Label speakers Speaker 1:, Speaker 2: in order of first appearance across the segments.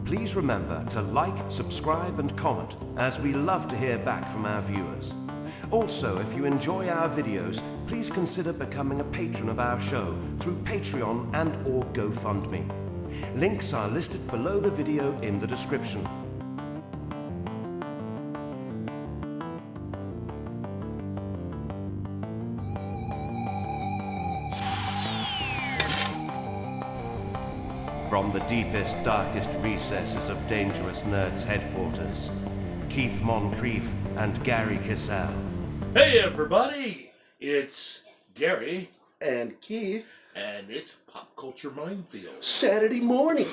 Speaker 1: Please remember to like, subscribe and comment, as we love to hear back from our viewers. Also, if you enjoy our videos, please consider becoming a patron of our show through Patreon and or GoFundMe. Links are listed below the video in the description. From the deepest, darkest recesses of Dangerous Nerds headquarters, Keith Moncrief and Gerry Kissell.
Speaker 2: Hey everybody, it's Gary
Speaker 3: and Keith,
Speaker 2: and it's Pop Culture Minefield.
Speaker 3: Saturday morning.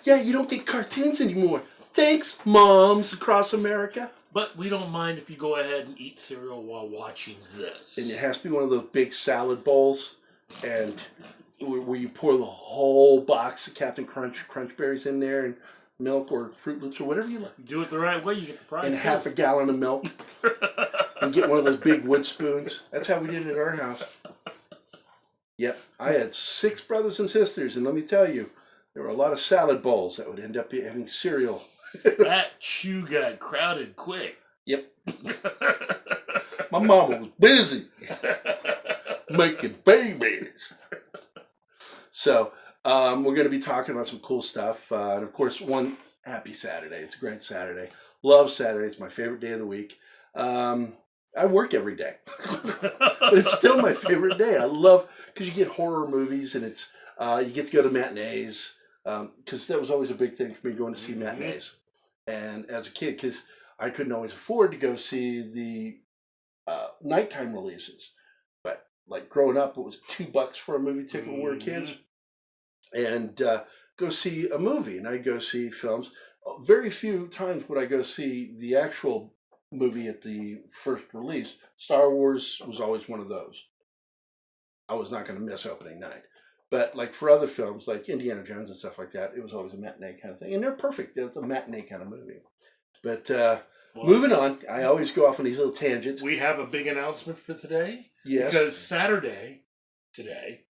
Speaker 3: Yeah, you don't get cartoons anymore. Thanks, moms across America.
Speaker 2: But we don't mind if you go ahead and eat cereal while watching this.
Speaker 3: And it has to be one of those big salad bowls, and where you pour the whole box of Captain Crunch berries in there, and milk or Fruit Loops or whatever you like.
Speaker 2: You do it the right way, you get the prize.
Speaker 3: And
Speaker 2: too.
Speaker 3: half a gallon of milk. And get one of those big wood spoons. That's how we did it at our house. Yep, I had 6 brothers and sisters, and let me tell you, there were a lot of salad bowls that would end up having cereal.
Speaker 2: That chew got crowded quick.
Speaker 3: Yep. My mama was busy making babies. So, we're going to be talking about some cool stuff. And of course, one happy Saturday. It's a great Saturday. Love Saturday. It's my favorite day of the week. I work every day, but it's still my favorite day. I love, because you get horror movies, and it's you get to go to matinees, because that was always a big thing for me, going to see matinees. And as a kid, because I couldn't always afford to go see the nighttime releases, but like growing up, it was $2 for a movie ticket when we were kids, and go see a movie, and I'd go see films. Very few times would I go see the actual movie at the first release. Star Wars was always one of those. I was not going to miss opening night. But like for other films, like Indiana Jones and stuff like that, it was always a matinee kind of thing. And they're perfect. It's a matinee kind of movie. But moving on, I always go off on these little tangents.
Speaker 2: We have a big announcement for today.
Speaker 3: Yes.
Speaker 2: Because Saturday, today,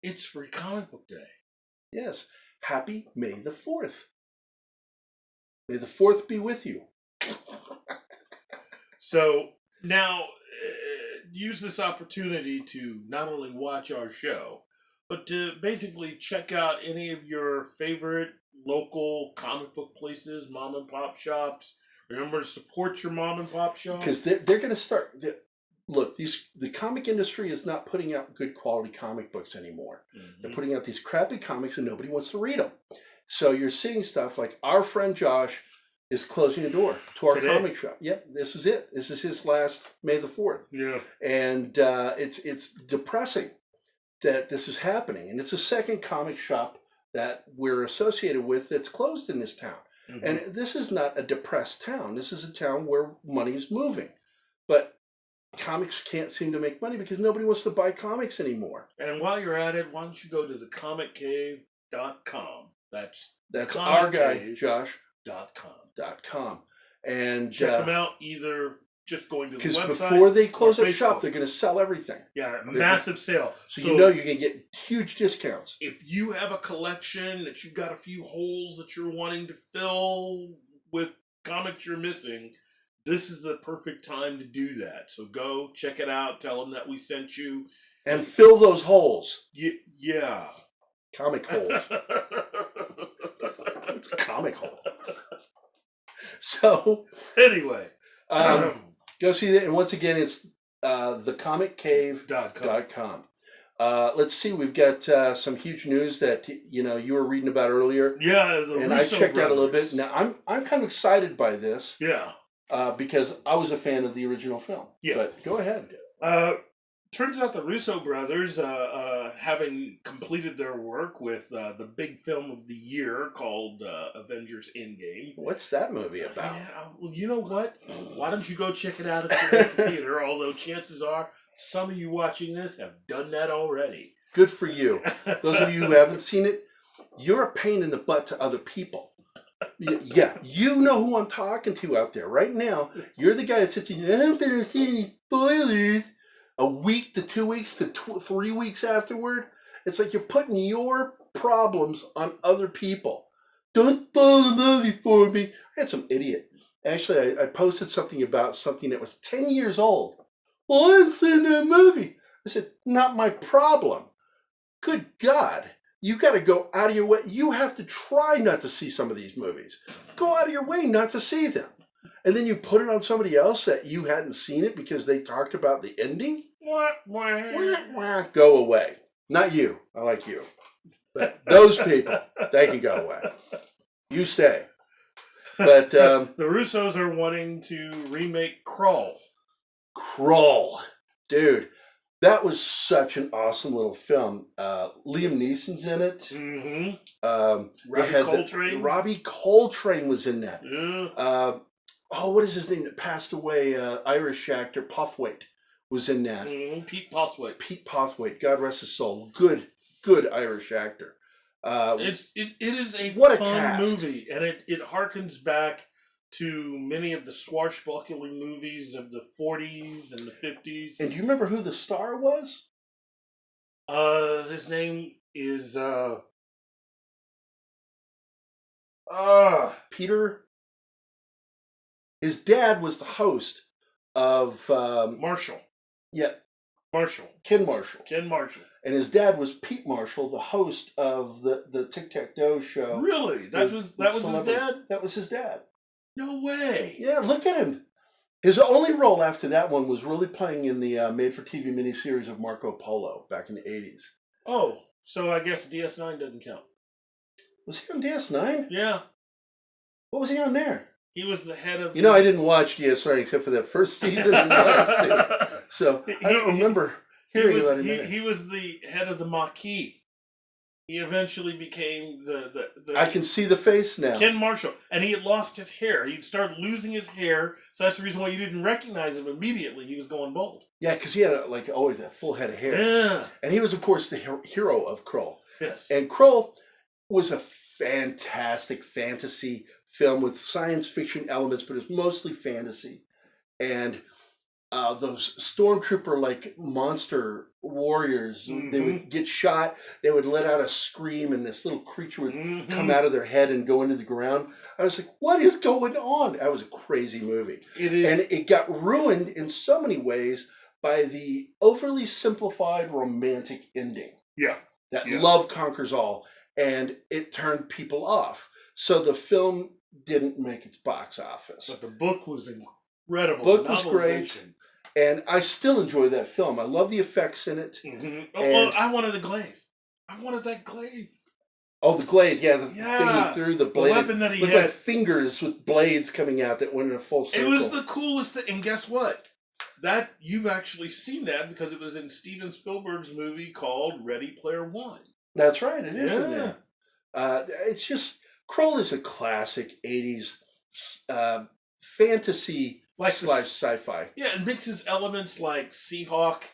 Speaker 2: it's Free Comic Book Day.
Speaker 3: Yes. Happy May the 4th. May the 4th be with you.
Speaker 2: So now, use this opportunity to not only watch our show, but to basically check out any of your favorite local comic book places, mom and pop shops. Remember to support your mom and pop shop.
Speaker 3: Because they're going to start. Look, the comic industry is not putting out good quality comic books anymore. They're putting out these crappy comics, and nobody wants to read them. So you're seeing stuff like our friend Josh is closing a door to our comic shop. Yep, this is it. This is his last May the 4th. Yeah. And it's depressing that this is happening. And it's the second comic shop that we're associated with that's closed in this town. And this is not a depressed town. This is a town where money is moving. But comics can't seem to make money because nobody wants to buy comics anymore.
Speaker 2: And while you're at it, why don't you go to thecomiccave.com.
Speaker 3: That's our guy, Josh.
Speaker 2: .com.
Speaker 3: And
Speaker 2: check them out, either just going to the website.
Speaker 3: Because before they close up shop, they're going to sell everything.
Speaker 2: Yeah, massive sale.
Speaker 3: So you know you're going to get huge discounts.
Speaker 2: If you have a collection that you've got a few holes that you're wanting to fill with comics you're missing, this is the perfect time to do that. So go check it out. Tell them that we sent you.
Speaker 3: And fill those holes.
Speaker 2: Yeah.
Speaker 3: Comic holes. It's a comic hole. So
Speaker 2: anyway,
Speaker 3: go see that. And once again, it's thecomiccave.com. Let's see. We've got some huge news that you were reading about earlier.
Speaker 2: Yeah,
Speaker 3: and I checked out a little bit. Now I'm kind of excited by this.
Speaker 2: Yeah,
Speaker 3: because I was a fan of the original film. Yeah, but go ahead.
Speaker 2: Turns out the Russo brothers, having completed their work with the big film of the year called Avengers Endgame.
Speaker 3: What's that movie about?
Speaker 2: Yeah, well, you know what? Why don't you go check it out at the theater? Although chances are some of you watching this have done that already.
Speaker 3: Good for you. Those of you who haven't seen it, you're a pain in the butt to other people. Yeah, you know who I'm talking to out there right now. You're the guy that sits in, I haven't been seeing any spoilers. A week to 2 weeks to 3 weeks afterward. It's like you're putting your problems on other people. Don't spoil the movie for me. I had some idiot. Actually, I posted something about something that was 10 years old. Well, I haven't seen that movie. I said, not my problem. Good God. You got to go out of your way. You have to try not to see some of these movies. Go out of your way not to see them. And then you put it on somebody else that you hadn't seen it because they talked about the ending. Go away. Not you. I like you. But those people, they can go away. You stay. But
Speaker 2: the Russos are wanting to remake Krull.
Speaker 3: Krull. Dude, that was such an awesome little film. Liam Neeson's in it.
Speaker 2: Mm-hmm. Robbie Coltrane.
Speaker 3: Robbie Coltrane was in that.
Speaker 2: Yeah.
Speaker 3: What is his name that passed away? Irish actor Posthwaite was in that.
Speaker 2: Mm-hmm. Pete Posthwaite.
Speaker 3: Pete Posthwaite, God rest his soul. Good Irish actor.
Speaker 2: It is a
Speaker 3: what
Speaker 2: fun
Speaker 3: cast.
Speaker 2: movie, and it harkens back to many of the swashbuckling movies of the 40s and the 50s.
Speaker 3: And do you remember who the star was?
Speaker 2: His name is
Speaker 3: Peter. His dad was the host of
Speaker 2: Marshall.
Speaker 3: Yeah,
Speaker 2: Marshall.
Speaker 3: Ken Marshall.
Speaker 2: Ken Marshall.
Speaker 3: And his dad was Pete Marshall, the host of the Tic-Tac-Toe show.
Speaker 2: Really? That was his dad?
Speaker 3: That was his dad.
Speaker 2: No way.
Speaker 3: Yeah, look at him. His only role after that one was really playing in the made-for-TV miniseries of Marco Polo back in the 80s.
Speaker 2: Oh, so I guess DS9 doesn't count.
Speaker 3: Was he on DS9?
Speaker 2: Yeah.
Speaker 3: What was he on there?
Speaker 2: He was the head of...
Speaker 3: You know, I didn't watch DS9 except for that first season and the last two. So I don't remember hearing about him.
Speaker 2: He was the head of the Maquis. He eventually became the
Speaker 3: I can see the face now.
Speaker 2: Ken Marshall. And he had lost his hair. He'd started losing his hair. So that's the reason why you didn't recognize him immediately. He was going bald.
Speaker 3: Yeah, because he had always a full head of hair.
Speaker 2: Yeah.
Speaker 3: And he was, of course, the hero of Krull.
Speaker 2: Yes.
Speaker 3: And Krull was a fantastic fantasy film with science fiction elements, but it's mostly fantasy. And those stormtrooper monster warriors, they would get shot, they would let out a scream, and this little creature would come out of their head and go into the ground. I was like, what is going on? That was a crazy movie.
Speaker 2: It is.
Speaker 3: And it got ruined in so many ways by the overly simplified romantic ending.
Speaker 2: Yeah.
Speaker 3: That love conquers all, and it turned people off. So the film didn't make its box office.
Speaker 2: But the book was incredible.
Speaker 3: Book was great. And I still enjoy that film. I love the effects in it.
Speaker 2: Mm-hmm. Well, I wanted the glaze. I wanted that glaze.
Speaker 3: Oh, the glade, the thing he threw, the blade.
Speaker 2: The weapon that he
Speaker 3: looked
Speaker 2: had.
Speaker 3: like fingers with blades coming out that went in a full circle.
Speaker 2: It was the coolest thing. And guess what? That you've actually seen that because it was in Steven Spielberg's movie called Ready Player One.
Speaker 3: That's right, it is in there. It's just, Krull is a classic 80s fantasy / sci-fi.
Speaker 2: Yeah, it mixes elements like Seahawk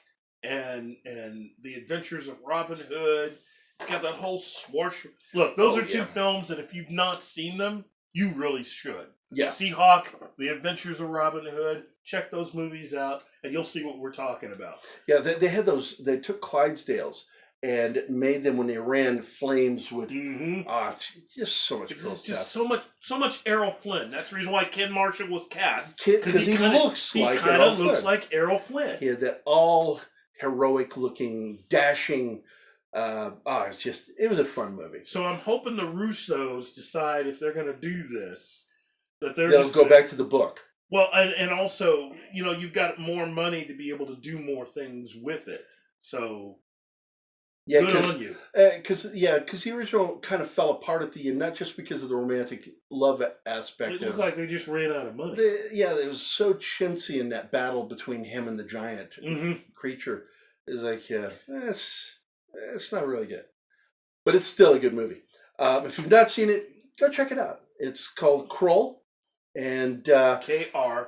Speaker 2: and the Adventures of Robin Hood. It's got that whole swash. Look, those are two films that if you've not seen them, you really should.
Speaker 3: Yeah.
Speaker 2: Seahawk, The Adventures of Robin Hood. Check those movies out, and you'll see what we're talking about.
Speaker 3: Yeah, they had those. They took Clydesdales and made them when they ran, flames would. It's just so much cool stuff.
Speaker 2: Just so much Errol Flynn. That's the reason why Ken Marshall was cast.
Speaker 3: Because he looks like Errol Flynn.
Speaker 2: He kind of looks like Errol Flynn.
Speaker 3: He had that all heroic looking, dashing. It was a fun movie.
Speaker 2: So I'm hoping the Russos decide if they're going to do this, that
Speaker 3: they'll go back to the book.
Speaker 2: Well, and also, you've got more money to be able to do more things with it. So, good on you.
Speaker 3: Because the original kind of fell apart at the end, not just because of the romantic love aspect.
Speaker 2: It looked like they just ran out of money.
Speaker 3: It was so chintzy in that battle between him and the giant creature. It was like, it's not really good. But it's still a good movie. If you've not seen it, go check it out. It's called Krull. And
Speaker 2: Krull.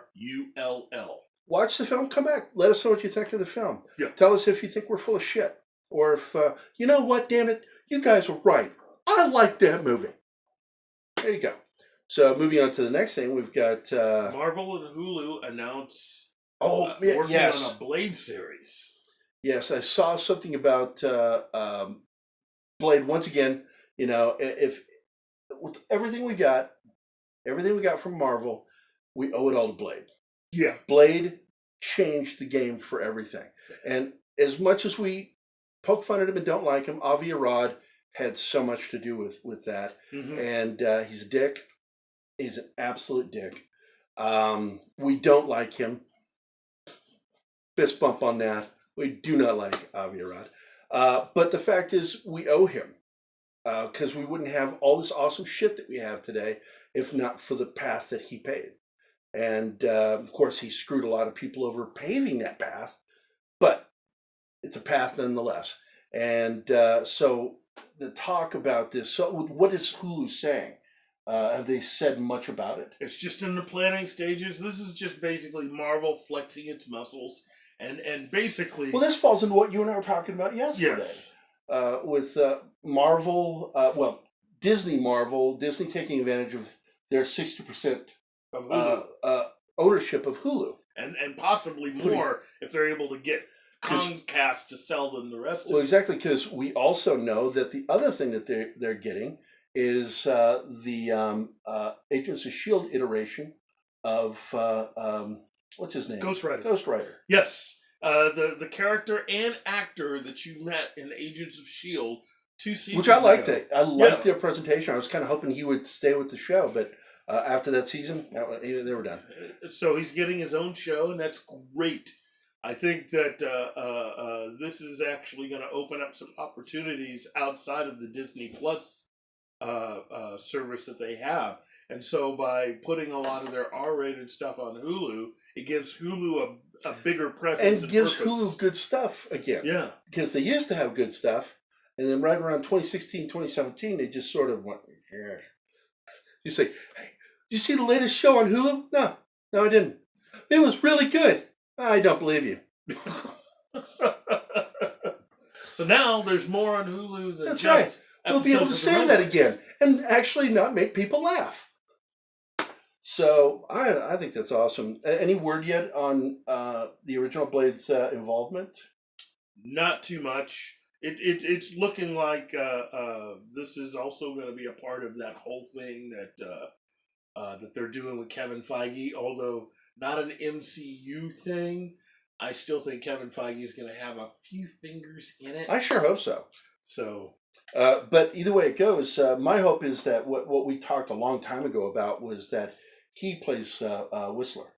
Speaker 3: Watch the film, come back. Let us know what you think of the film.
Speaker 2: Yeah.
Speaker 3: Tell us if you think we're full of shit. Or if, you know what, damn it, you guys were right. I like that movie. There you go. So moving on to the next thing, we've got
Speaker 2: Marvel and Hulu announce
Speaker 3: working
Speaker 2: on a Blade series.
Speaker 3: Yes, I saw something about Blade once again. You know, if with everything we got from Marvel, we owe it all to Blade.
Speaker 2: Yeah,
Speaker 3: Blade changed the game for everything. And as much as we poke fun at him and don't like him, Avi Arad had so much to do with that.
Speaker 2: mm-hmm.
Speaker 3: And he's a dick. He's an absolute dick. We don't like him. Fist bump on that. We do not like Avi Arad. But the fact is, we owe him. Because we wouldn't have all this awesome shit that we have today if not for the path that he paved. And, of course, he screwed a lot of people over paving that path. But it's a path nonetheless. And so the talk about this, so what is Hulu saying? Have they said much about it?
Speaker 2: It's just in the planning stages. This is just basically Marvel flexing its muscles. And basically...
Speaker 3: Well, this falls into what you and I were talking about yesterday.
Speaker 2: Yes.
Speaker 3: With Marvel, Disney taking advantage of their 60%
Speaker 2: of Hulu.
Speaker 3: Ownership of Hulu.
Speaker 2: And possibly more if they're able to get Comcast to sell them the rest of it.
Speaker 3: Well, exactly, because we also know that the other thing that they're getting is the Agents of S.H.I.E.L.D. iteration of, what's his name?
Speaker 2: Ghost Rider.
Speaker 3: Ghost Rider.
Speaker 2: Yes. The character and actor that you met in Agents of S.H.I.E.L.D. 2 seasons
Speaker 3: Which I liked
Speaker 2: ago.
Speaker 3: it. I liked their presentation. I was kind of hoping he would stay with the show, but after that season, they were done.
Speaker 2: So he's getting his own show, and that's great. I think that this is actually going to open up some opportunities outside of the Disney Plus service that they have. And so by putting a lot of their R-rated stuff on Hulu, it gives Hulu a bigger presence
Speaker 3: and gives
Speaker 2: purpose.
Speaker 3: Hulu good stuff again.
Speaker 2: Yeah.
Speaker 3: Because they used to have good stuff, and then right around 2016, 2017, they just sort of went, yeah. You say, hey, did you see the latest show on Hulu? No, I didn't. It was really good. I don't believe you.
Speaker 2: So now there's more on Hulu than
Speaker 3: That's
Speaker 2: just
Speaker 3: right. We'll be able to say that again and actually not make people laugh. So I think that's awesome. Any word yet on the original Blade's involvement?
Speaker 2: Not too much. It's looking like this is also going to be a part of that whole thing that they're doing with Kevin Feige. Although not an MCU thing, I still think Kevin Feige is going to have a few fingers in it.
Speaker 3: I sure hope so.
Speaker 2: So,
Speaker 3: but either way it goes, my hope is that what we talked a long time ago about was that he plays Whistler.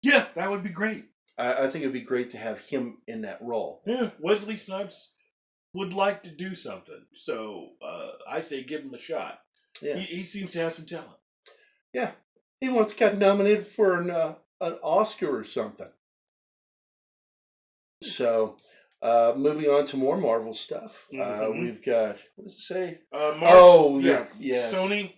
Speaker 2: Yeah, that would be great.
Speaker 3: I think it'd be great to have him in that role.
Speaker 2: Yeah, Wesley Snipes would like to do something, so I say give him a shot.
Speaker 3: Yeah,
Speaker 2: he seems to have some talent.
Speaker 3: Yeah, he once got nominated for an Oscar or something. So, moving on to more Marvel stuff, we've got, what does it say? Yes.
Speaker 2: Sony.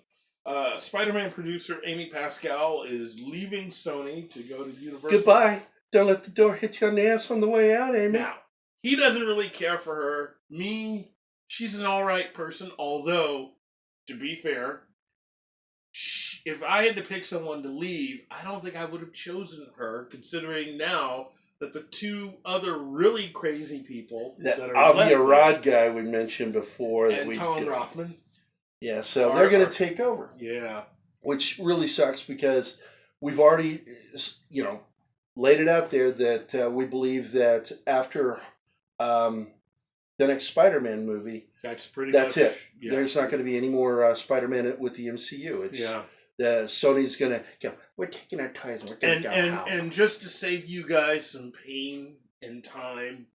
Speaker 2: Spider-Man producer Amy Pascal is leaving Sony to go to Universal.
Speaker 3: Goodbye. Don't let the door hit you on the ass on the way out, Amy.
Speaker 2: Now, he doesn't really care for her. She's an alright person, although, to be fair, if I had to pick someone to leave, I don't think I would have chosen her, considering now that the two other really crazy people
Speaker 3: that
Speaker 2: are
Speaker 3: Avi Arad guy we mentioned before,
Speaker 2: and Tom Rothman.
Speaker 3: Yeah, so they're going to take over.
Speaker 2: Yeah.
Speaker 3: Which really sucks because we've already, laid it out there that we believe that after the next Spider-Man movie,
Speaker 2: that's
Speaker 3: much it. Yeah. There's not going to be any more Spider-Man with the MCU. Sony's going to we're taking our toys and we're going to go out.
Speaker 2: And just to save you guys some pain and time,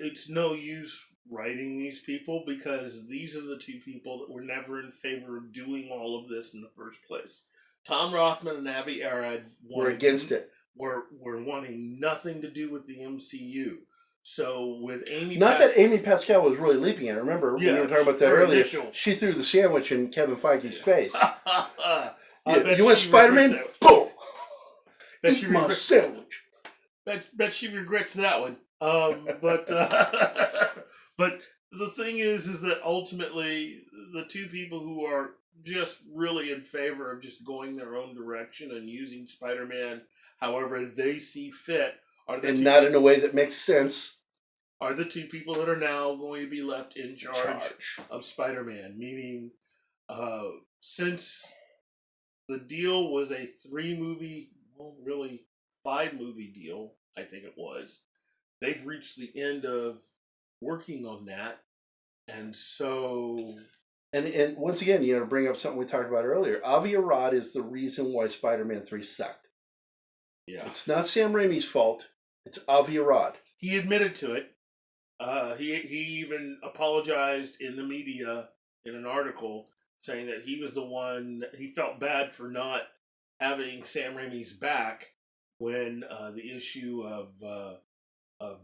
Speaker 2: it's no use writing these people because these are the two people that were never in favor of doing all of this in the first place. Tom Rothman and Avi Arad
Speaker 3: were against it.
Speaker 2: Were wanting nothing to do with the MCU. So with Amy,
Speaker 3: that Amy Pascal was really leaping at it. Remember when we were talking about that earlier? She threw the sandwich in Kevin Feige's face. You want Spider-Man? Boom! Eat my sandwich.
Speaker 2: Bet she regrets that one. But the thing is that ultimately the two people who are just really in favor of just going their own direction and using Spider-Man however they see fit.
Speaker 3: And not in a way that makes sense.
Speaker 2: Are the two people that are now going to be left in charge of Spider-Man. Meaning, since the deal was a 3-movie, well, really 5-movie deal, I think it was, they've reached the end of working on that. And so...
Speaker 3: And once again, you know, to bring up something we talked about earlier, Avi Arad is the reason why Spider-Man 3 sucked.
Speaker 2: Yeah.
Speaker 3: It's not Sam Raimi's fault. It's Avi Arad.
Speaker 2: He admitted to it. He even apologized in the media in an article saying that he was the one, he felt bad for not having Sam Raimi's back when the issue of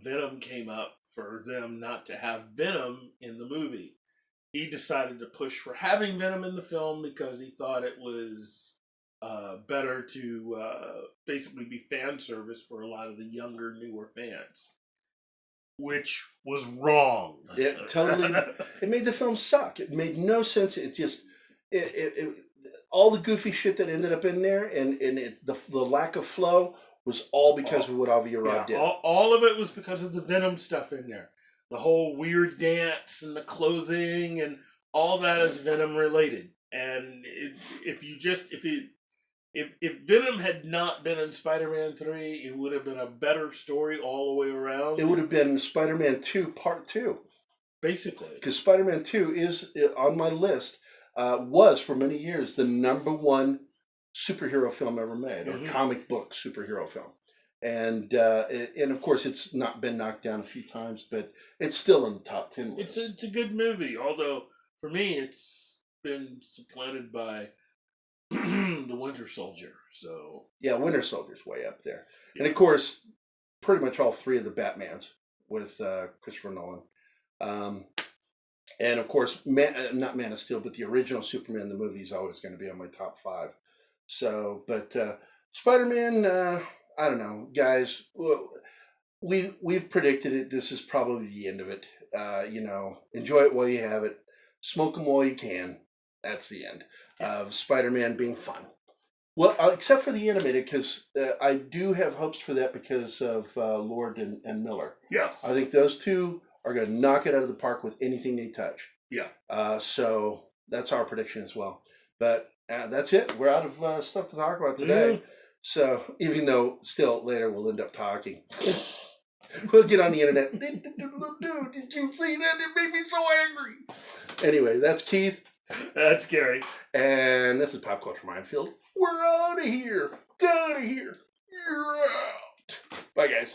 Speaker 2: Venom came up for them not to have Venom in the movie. He decided to push for having Venom in the film because he thought it was better to basically be fan service for a lot of the younger, newer fans. Which was wrong.
Speaker 3: It totally. It made the film suck. It made no sense. It just, all the goofy shit that ended up in there, and the lack of flow was all because of what Avi Arad did.
Speaker 2: All of it was because of the Venom stuff in there. The whole weird dance and the clothing and all that is Venom related. And if Venom had not been in Spider-Man 3, it would have been a better story all the way around.
Speaker 3: It would have been Spider-Man 2 Part 2.
Speaker 2: Basically.
Speaker 3: Because Spider-Man 2 is, on my list, was for many years the #1 superhero film ever made, or comic book superhero film. And of course, it's not been knocked down a few times, but it's still in the top 10 list.
Speaker 2: It's a good movie, although for me it's been supplanted by The Winter Soldier. So
Speaker 3: yeah, Winter Soldier's way up there. Yeah. And of course, pretty much all 3 of the Batmans with Christopher Nolan. And of course, not Man of Steel, but the original Superman, the movie, is always going to be on my top 5. So, but Spider-Man... I don't know, guys. We've predicted it. This is probably the end of it. You know, enjoy it while you have it. Smoke them while you can. That's the end of Spider-Man being fun. Well, except for the animated, because I do have hopes for that because of Lord and Miller.
Speaker 2: Yes,
Speaker 3: I think those two are going to knock it out of the park with anything they touch.
Speaker 2: Yeah.
Speaker 3: So that's our prediction as well. But that's it. We're out of stuff to talk about today. So, even though still later we'll end up talking. We'll get on the internet. Did you see that? It made me so angry. Anyway, that's Keith.
Speaker 2: That's Gerry.
Speaker 3: And this is Pop Culture Minefield. We're out of here. Get out of here. You're out. Bye, guys.